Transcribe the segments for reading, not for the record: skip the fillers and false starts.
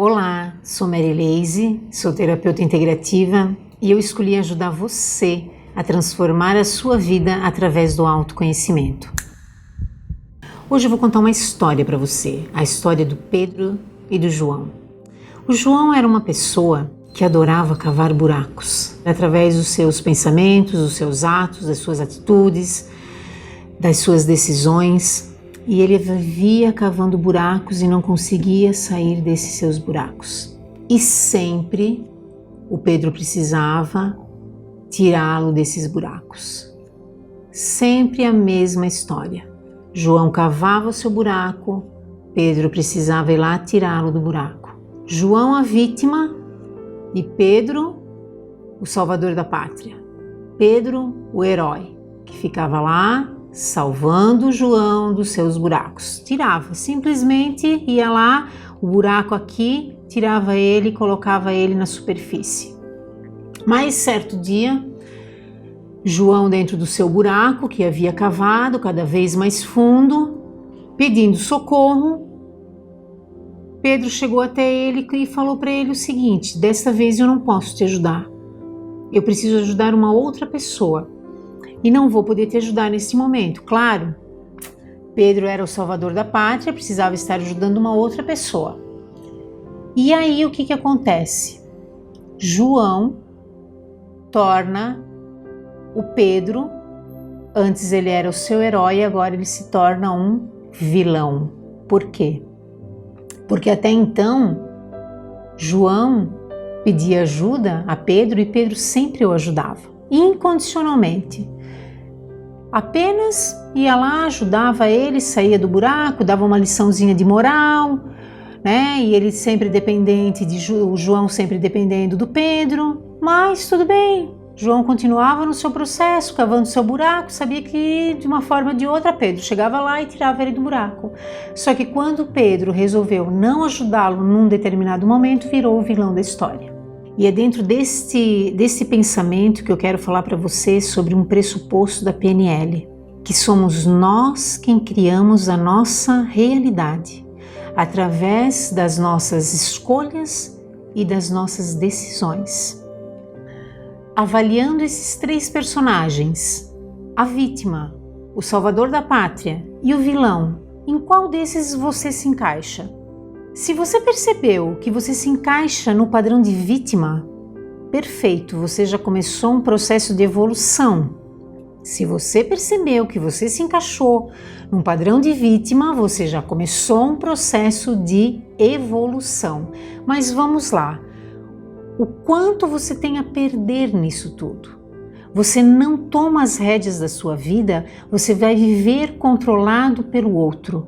Olá, sou Maryleise, sou terapeuta integrativa e eu escolhi ajudar você a transformar a sua vida através do autoconhecimento. Hoje eu vou contar uma história para você, a história do Pedro e do João. O João era uma pessoa que adorava cavar buracos, através dos seus pensamentos, dos seus atos, das suas atitudes, das suas decisões. E ele vivia cavando buracos e não conseguia sair desses seus buracos. E sempre o Pedro precisava tirá-lo desses buracos. Sempre a mesma história. João cavava o seu buraco, Pedro precisava ir lá tirá-lo do buraco. João a vítima e Pedro o salvador da pátria. Pedro o herói que ficava lá salvando o João dos seus buracos. Tirava, simplesmente ia lá, o buraco aqui, tirava ele e colocava ele na superfície. Mas certo dia, João dentro do seu buraco que havia cavado cada vez mais fundo, pedindo socorro, Pedro chegou até ele e falou para ele o seguinte: desta vez eu não posso te ajudar, eu preciso ajudar uma outra pessoa. E não vou poder te ajudar nesse momento, claro. Pedro era o salvador da pátria, precisava estar ajudando uma outra pessoa. E aí o que acontece? João torna o Pedro, antes ele era o seu herói, agora ele se torna um vilão. Por quê? Porque até então, João pedia ajuda a Pedro e Pedro sempre o ajudava, incondicionalmente. Apenas ia lá, ajudava ele, saía do buraco, dava uma liçãozinha de moral, né? E ele sempre dependente o João sempre dependendo do Pedro, mas tudo bem. João continuava no seu processo, cavando seu buraco, sabia que de uma forma ou de outra Pedro chegava lá e tirava ele do buraco. Só que quando Pedro resolveu não ajudá-lo num determinado momento, virou o vilão da história. E é dentro desse pensamento que eu quero falar para você sobre um pressuposto da PNL, que somos nós quem criamos a nossa realidade, através das nossas escolhas e das nossas decisões. Avaliando esses três personagens, a vítima, o salvador da pátria e o vilão, em qual desses você se encaixa? Se você percebeu que você se encaixa no padrão de vítima, perfeito, você já começou um processo de evolução. Se você percebeu que você se encaixou num padrão de vítima, você já começou um processo de evolução. Mas vamos lá, o quanto você tem a perder nisso tudo? Você não toma as rédeas da sua vida, você vai viver controlado pelo outro.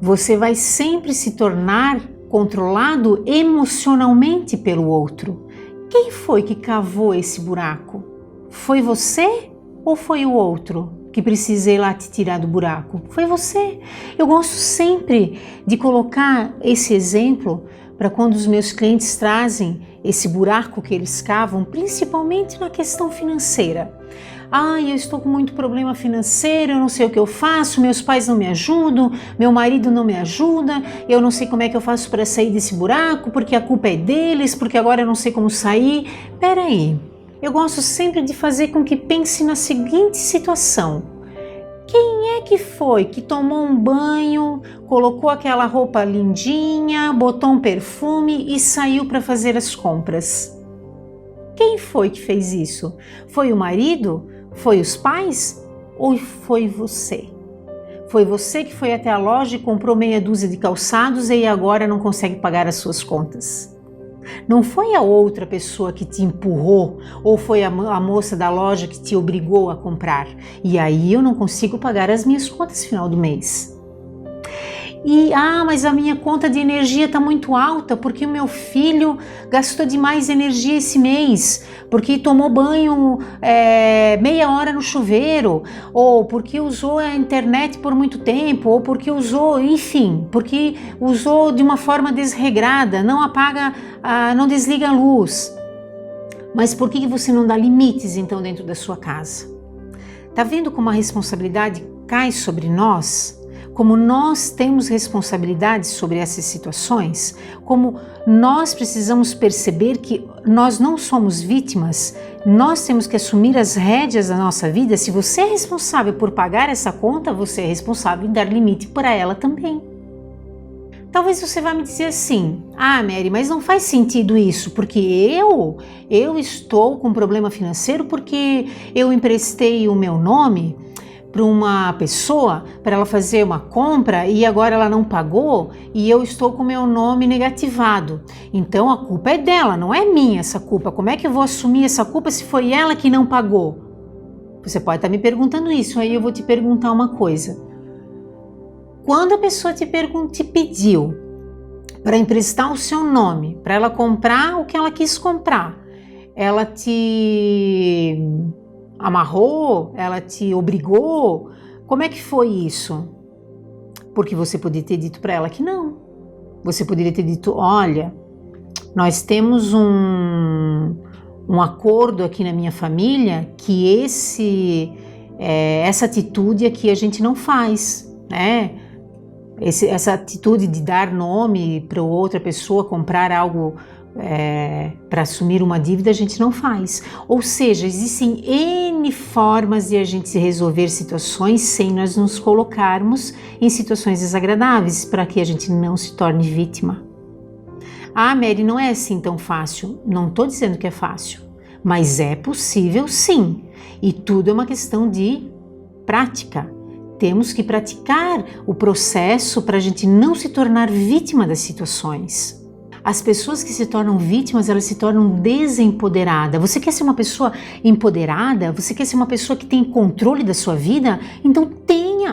Você vai sempre se tornar controlado emocionalmente pelo outro. Quem foi que cavou esse buraco? Foi você ou foi o outro que precisa ir lá te tirar do buraco? Foi você. Eu gosto sempre de colocar esse exemplo para quando os meus clientes trazem esse buraco que eles cavam, principalmente na questão financeira. Eu estou com muito problema financeiro, eu não sei o que eu faço, meus pais não me ajudam, meu marido não me ajuda, eu não sei como é que eu faço para sair desse buraco, porque a culpa é deles, porque agora eu não sei como sair. Peraí, eu gosto sempre de fazer com que pense na seguinte situação: quem é que foi que tomou um banho, colocou aquela roupa lindinha, botou um perfume e saiu para fazer as compras? Quem foi que fez isso? Foi o marido? Foi os pais? Ou foi você? Foi você que foi até a loja e comprou meia dúzia de calçados e agora não consegue pagar as suas contas? Não foi a outra pessoa que te empurrou ou foi a moça da loja que te obrigou a comprar? E aí eu não consigo pagar as minhas contas final do mês. Mas a minha conta de energia está muito alta porque o meu filho gastou demais energia esse mês, porque tomou banho meia hora no chuveiro, ou porque usou a internet por muito tempo, ou porque usou, enfim, porque usou de uma forma desregrada, não desliga a luz. Mas por que você não dá limites então dentro da sua casa? Tá vendo como a responsabilidade cai sobre nós? como nós temos responsabilidade sobre essas situações, como nós precisamos perceber que nós não somos vítimas, nós temos que assumir as rédeas da nossa vida. Se você é responsável por pagar essa conta, você é responsável em dar limite para ela também. Talvez você vá me dizer assim: ah, Mary, mas não faz sentido isso, porque eu estou com um problema financeiro porque eu emprestei o meu nome para uma pessoa para ela fazer uma compra e agora ela não pagou e eu estou com meu nome negativado. Então a culpa é dela, não é minha essa culpa. Como é que eu vou assumir essa culpa se foi ela que não pagou? Você pode estar me perguntando isso, aí eu vou te perguntar uma coisa. Quando a pessoa te pediu para emprestar o seu nome, para ela comprar o que ela quis comprar, ela te amarrou? Ela te obrigou? Como é que foi isso? Porque você poderia ter dito para ela que não. Você poderia ter dito: olha, nós temos um acordo aqui na minha família que essa atitude aqui a gente não faz, né? Essa atitude de dar nome para outra pessoa comprar algo para assumir uma dívida, a gente não faz. Ou seja, existem N formas de a gente resolver situações sem nós nos colocarmos em situações desagradáveis, para que a gente não se torne vítima. Ah, Mary, não é assim tão fácil. Não estou dizendo que é fácil, mas é possível sim. E tudo é uma questão de prática. Temos que praticar o processo para a gente não se tornar vítima das situações. As pessoas que se tornam vítimas, elas se tornam desempoderadas. Você quer ser uma pessoa empoderada? Você quer ser uma pessoa que tem controle da sua vida? Então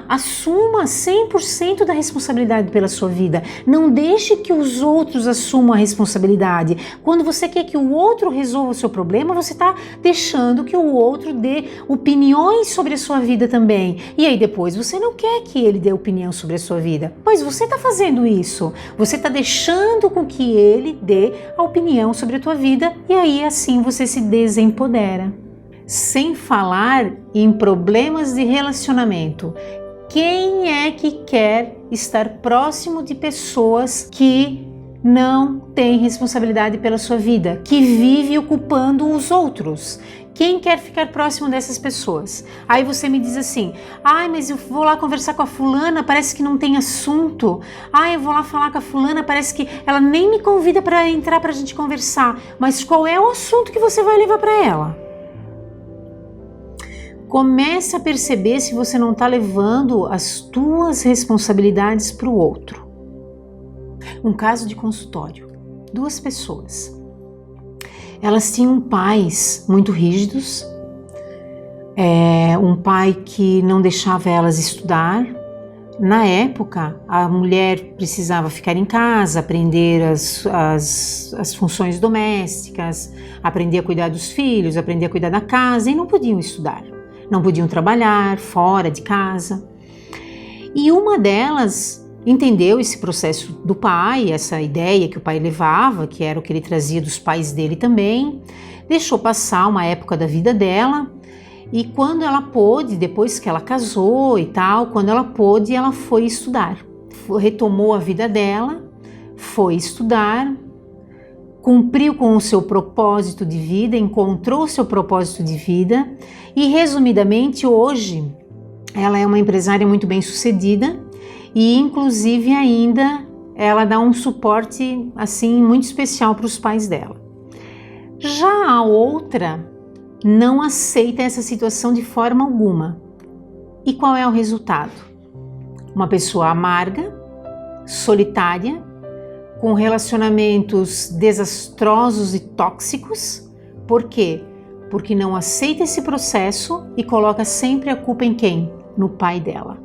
assuma 100% da responsabilidade pela sua vida. Não deixe que os outros assumam a responsabilidade. Quando você quer que o outro resolva o seu problema, você está deixando que o outro dê opiniões sobre a sua vida também. E aí depois você não quer que ele dê opinião sobre a sua vida. Mas você está fazendo isso. Você está deixando com que ele dê a opinião sobre a tua vida e aí assim você se desempodera. Sem falar em problemas de relacionamento. Quem é que quer estar próximo de pessoas que não têm responsabilidade pela sua vida, que vive ocupando os outros? Quem quer ficar próximo dessas pessoas? Aí você me diz assim: ai, mas eu vou lá conversar com a fulana, parece que não tem assunto. Ai, eu vou lá falar com a fulana, parece que ela nem me convida para entrar para a gente conversar. Mas qual é o assunto que você vai levar para ela? Comece a perceber se você não está levando as tuas responsabilidades para o outro. Um caso de consultório. 2 pessoas. Elas tinham pais muito rígidos, um pai que não deixava elas estudar. Na época, a mulher precisava ficar em casa, aprender as funções domésticas, aprender a cuidar dos filhos, aprender a cuidar da casa, e não podiam estudar. Não podiam trabalhar fora de casa. E uma delas entendeu esse processo do pai, essa ideia que o pai levava, que era o que ele trazia dos pais dele também, deixou passar uma época da vida dela e quando ela pôde, depois que ela casou e tal, quando ela pôde, ela foi estudar. Retomou a vida dela, foi estudar, cumpriu com o seu propósito de vida, encontrou o seu propósito de vida e, resumidamente, hoje ela é uma empresária muito bem sucedida e, inclusive, ainda ela dá um suporte assim muito especial para os pais dela. Já a outra não aceita essa situação de forma alguma. E qual é o resultado? Uma pessoa amarga, solitária, com relacionamentos desastrosos e tóxicos. Por quê? Porque não aceita esse processo e coloca sempre a culpa em quem? No pai dela.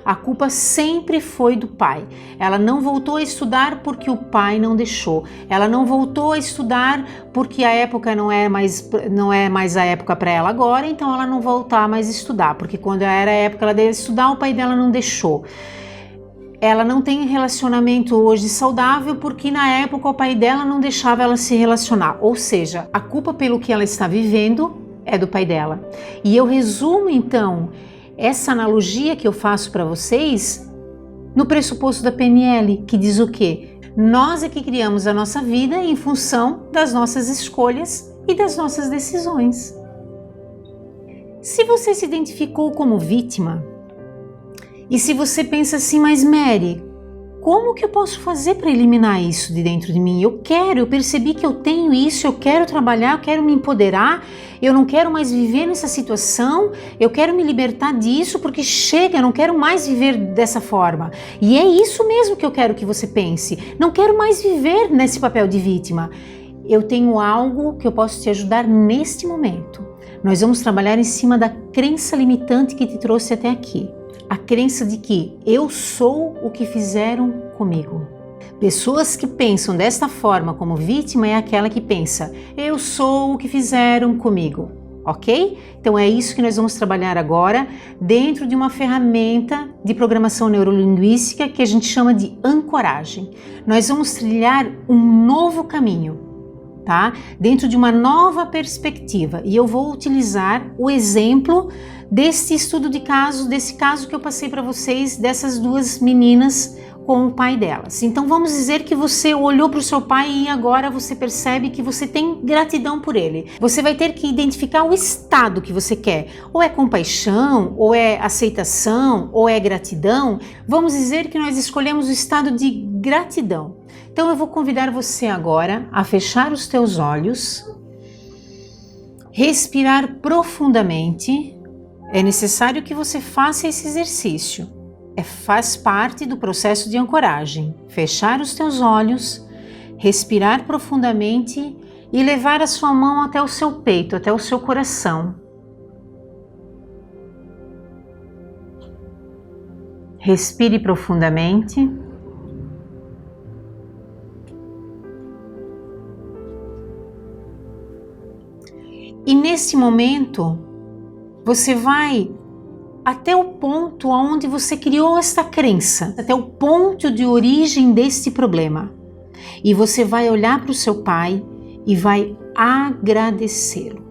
A culpa sempre foi do pai. Ela não voltou a estudar porque o pai não deixou. Ela não voltou a estudar porque a época não é mais a época para ela agora, então ela não voltar mais a estudar, porque quando era a época ela devia estudar, o pai dela não deixou. Ela não tem relacionamento hoje saudável porque na época o pai dela não deixava ela se relacionar. Ou seja, a culpa pelo que ela está vivendo é do pai dela. E eu resumo então essa analogia que eu faço para vocês no pressuposto da PNL, que diz o quê? Nós é que criamos a nossa vida em função das nossas escolhas e das nossas decisões. Se você se identificou como vítima, e se você pensa assim, mas Mary, como que eu posso fazer para eliminar isso de dentro de mim? Eu percebi que eu tenho isso, eu quero trabalhar, eu quero me empoderar, eu não quero mais viver nessa situação, eu quero me libertar disso porque chega, eu não quero mais viver dessa forma. E é isso mesmo que eu quero que você pense, não quero mais viver nesse papel de vítima. Eu tenho algo que eu posso te ajudar neste momento. Nós vamos trabalhar em cima da crença limitante que te trouxe até aqui. A crença de que eu sou o que fizeram comigo. Pessoas que pensam desta forma como vítima é aquela que pensa, eu sou o que fizeram comigo, ok? Então é isso que nós vamos trabalhar agora dentro de uma ferramenta de programação neurolinguística que a gente chama de ancoragem. Nós vamos trilhar um novo caminho, tá? Dentro de uma nova perspectiva, e eu vou utilizar o exemplo desse estudo de caso, desse caso que eu passei para vocês, dessas duas meninas com o pai delas. Então vamos dizer que você olhou para o seu pai e agora você percebe que você tem gratidão por ele. Você vai ter que identificar o estado que você quer. Ou é compaixão, ou é aceitação, ou é gratidão. Vamos dizer que nós escolhemos o estado de gratidão. Então eu vou convidar você agora a fechar os teus olhos, respirar profundamente. É necessário que você faça esse exercício. Faz parte do processo de ancoragem. Fechar os teus olhos, respirar profundamente e levar a sua mão até o seu peito, até o seu coração. Respire profundamente. E nesse momento, você vai até o ponto onde você criou esta crença, até o ponto de origem deste problema. E você vai olhar para o seu pai e vai agradecê-lo.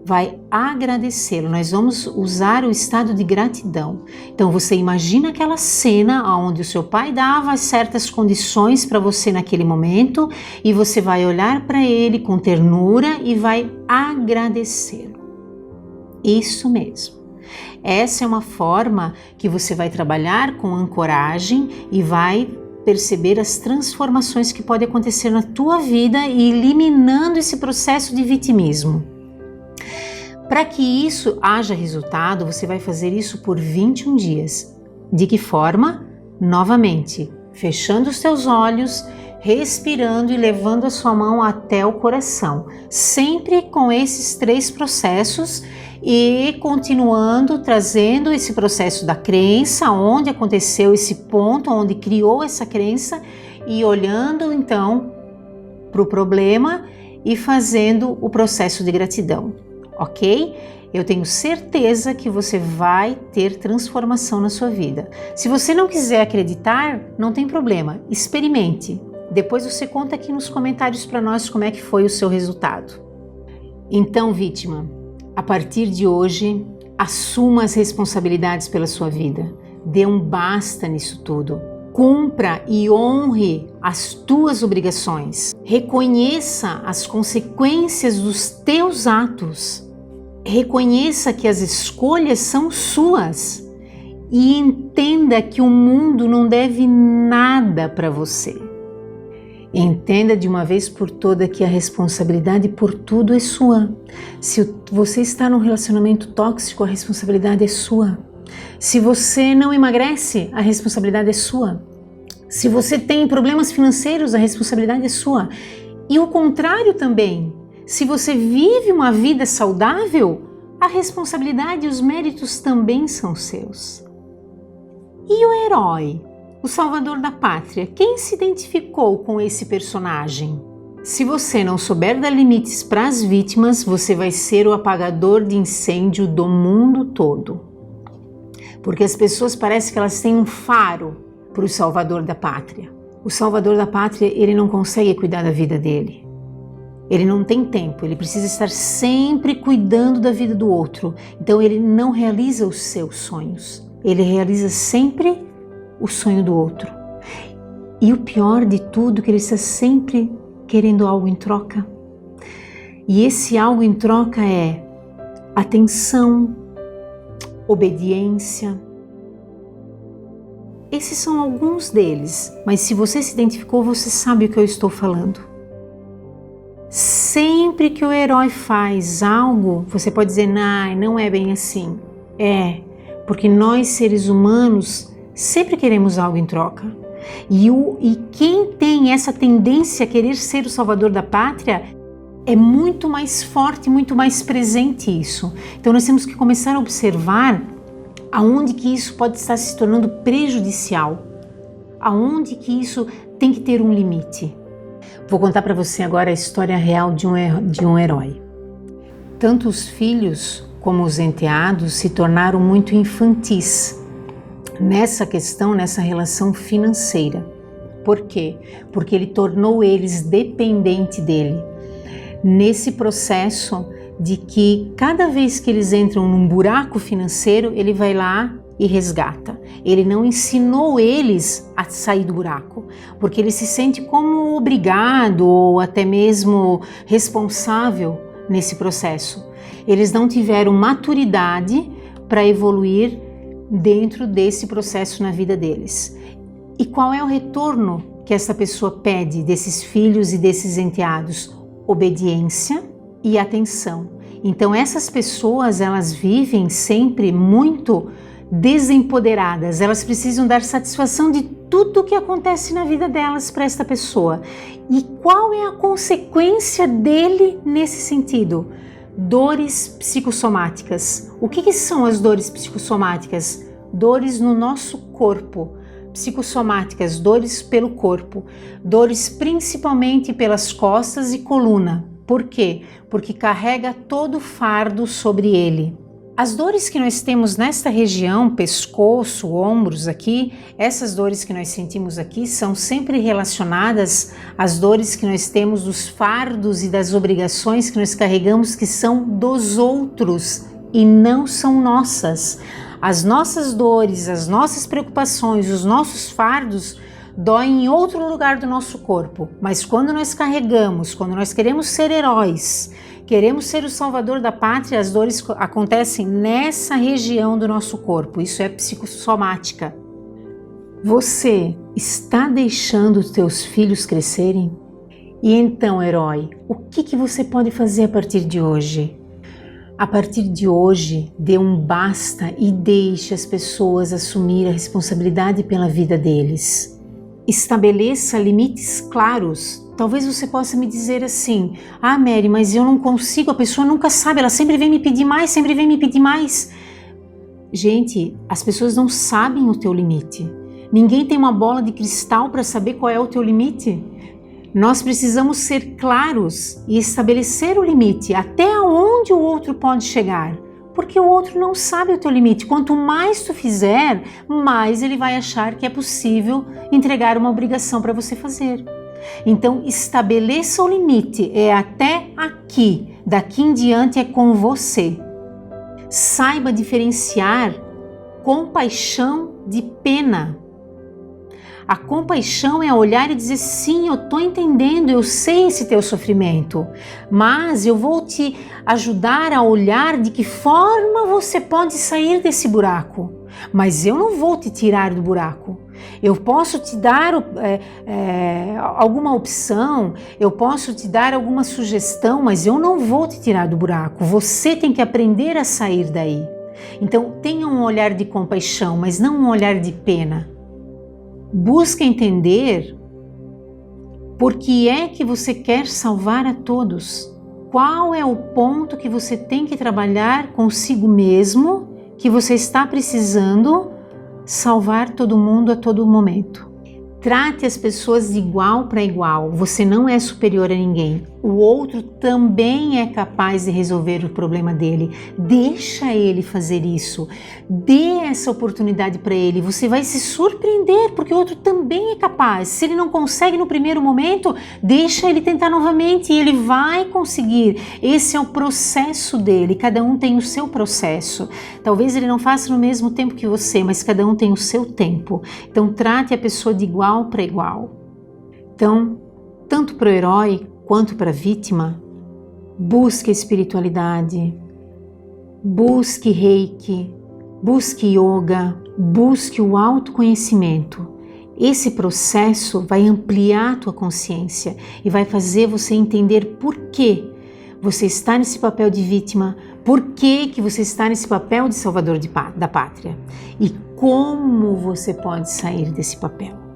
Vai agradecê-lo. Nós vamos usar o estado de gratidão. Então você imagina aquela cena onde o seu pai dava certas condições para você naquele momento e você vai olhar para ele com ternura e vai agradecê-lo. Isso mesmo. Essa é uma forma que você vai trabalhar com ancoragem e vai perceber as transformações que podem acontecer na tua vida e eliminando esse processo de vitimismo. Para que isso haja resultado, você vai fazer isso por 21 dias. De que forma? Novamente, fechando os teus olhos, respirando e levando a sua mão até o coração. Sempre com esses 3 processos e continuando trazendo esse processo da crença, onde aconteceu esse ponto, onde criou essa crença e olhando então para o problema e fazendo o processo de gratidão, ok? Eu tenho certeza que você vai ter transformação na sua vida. Se você não quiser acreditar, não tem problema, experimente. Depois você conta aqui nos comentários para nós como é que foi o seu resultado. Então, vítima, a partir de hoje, assuma as responsabilidades pela sua vida. Dê um basta nisso tudo. Cumpra e honre as tuas obrigações. Reconheça as consequências dos teus atos. Reconheça que as escolhas são suas. E entenda que o mundo não deve nada para você. Entenda de uma vez por toda que a responsabilidade por tudo é sua. Se você está num relacionamento tóxico, a responsabilidade é sua. Se você não emagrece, a responsabilidade é sua. Se você tem problemas financeiros, a responsabilidade é sua. E o contrário também. Se você vive uma vida saudável, a responsabilidade e os méritos também são seus. E o herói? O salvador da pátria, quem se identificou com esse personagem? Se você não souber dar limites para as vítimas, você vai ser o apagador de incêndio do mundo todo. Porque as pessoas parecem que elas têm um faro para o salvador da pátria. O salvador da pátria, ele não consegue cuidar da vida dele. Ele não tem tempo, ele precisa estar sempre cuidando da vida do outro. Então ele não realiza os seus sonhos. Ele realiza sempre o sonho do outro. E o pior de tudo é que ele está sempre querendo algo em troca. E esse algo em troca é atenção, obediência. Esses são alguns deles, mas se você se identificou, você sabe o que eu estou falando. Sempre que o herói faz algo, você pode dizer, não é bem assim. É, porque nós seres humanos sempre queremos algo em troca. E quem tem essa tendência a querer ser o salvador da pátria é muito mais forte, muito mais presente isso. Então nós temos que começar a observar aonde que isso pode estar se tornando prejudicial, aonde que isso tem que ter um limite. Vou contar para você agora a história real de um herói. Tanto os filhos como os enteados se tornaram muito infantis nessa questão, nessa relação financeira. Por quê? Porque ele tornou eles dependentes dele. Nesse processo de que cada vez que eles entram num buraco financeiro, ele vai lá e resgata. Ele não ensinou eles a sair do buraco, porque ele se sente como obrigado ou até mesmo responsável nesse processo. Eles não tiveram maturidade para evoluir dentro desse processo na vida deles. E qual é o retorno que essa pessoa pede desses filhos e desses enteados? Obediência e atenção. Então essas pessoas, elas vivem sempre muito desempoderadas, elas precisam dar satisfação de tudo o que acontece na vida delas para esta pessoa. E qual é a consequência dele nesse sentido? Dores psicossomáticas. O que são as dores psicossomáticas? Dores no nosso corpo. Psicossomáticas, dores pelo corpo, dores principalmente pelas costas e coluna. Por quê? Porque carrega todo o fardo sobre ele. As dores que nós temos nesta região, pescoço, ombros aqui, essas dores que nós sentimos aqui são sempre relacionadas às dores que nós temos dos fardos e das obrigações que nós carregamos, que são dos outros e não são nossas. As nossas dores, as nossas preocupações, os nossos fardos doem em outro lugar do nosso corpo. Mas quando nós carregamos, quando nós queremos ser heróis, queremos ser o salvador da pátria, as dores acontecem nessa região do nosso corpo. Isso é psicossomática. Você está deixando os teus filhos crescerem? E então, herói, o que você pode fazer a partir de hoje? A partir de hoje, dê um basta e deixe as pessoas assumir a responsabilidade pela vida deles. Estabeleça limites claros. Talvez você possa me dizer assim, Mary, mas eu não consigo, a pessoa nunca sabe, ela sempre vem me pedir mais, sempre vem me pedir mais. Gente, as pessoas não sabem o teu limite. Ninguém tem uma bola de cristal para saber qual é o teu limite. Nós precisamos ser claros e estabelecer o limite, até onde o outro pode chegar, porque o outro não sabe o teu limite. Quanto mais tu fizer, mais ele vai achar que é possível entregar uma obrigação para você fazer. Então, estabeleça o limite, é até aqui, daqui em diante é com você. Saiba diferenciar compaixão de pena. A compaixão é olhar e dizer, sim, eu estou entendendo, eu sei esse teu sofrimento, mas eu vou te ajudar a olhar de que forma você pode sair desse buraco. Mas eu não vou te tirar do buraco. Eu posso te dar alguma opção, eu posso te dar alguma sugestão, mas eu não vou te tirar do buraco. Você tem que aprender a sair daí. Então tenha um olhar de compaixão, mas não um olhar de pena. Busca entender por que é que você quer salvar a todos. Qual é o ponto que você tem que trabalhar consigo mesmo, que você está precisando salvar todo mundo a todo momento. Trate as pessoas de igual para igual. Você não é superior a ninguém. O outro também é capaz de resolver o problema dele. Deixa ele fazer isso. Dê essa oportunidade para ele. Você vai se surpreender, porque o outro também é capaz. Se ele não consegue no primeiro momento, deixa ele tentar novamente e ele vai conseguir. Esse é o processo dele. Cada um tem o seu processo. Talvez ele não faça no mesmo tempo que você, mas cada um tem o seu tempo. Então trate a pessoa de igual para igual. Então, tanto para o herói quanto para a vítima, busque a espiritualidade, busque reiki, busque yoga, busque o autoconhecimento. Esse processo vai ampliar a tua consciência e vai fazer você entender por que você está nesse papel de vítima, por que você está nesse papel de salvador da pátria e como você pode sair desse papel.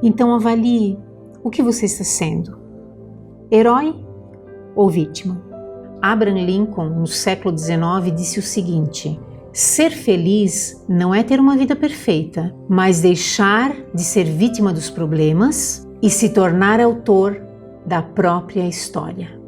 Então avalie o que você está sendo, herói ou vítima? Abraham Lincoln, no século XIX, disse o seguinte: ser feliz não é ter uma vida perfeita, mas deixar de ser vítima dos problemas e se tornar autor da própria história.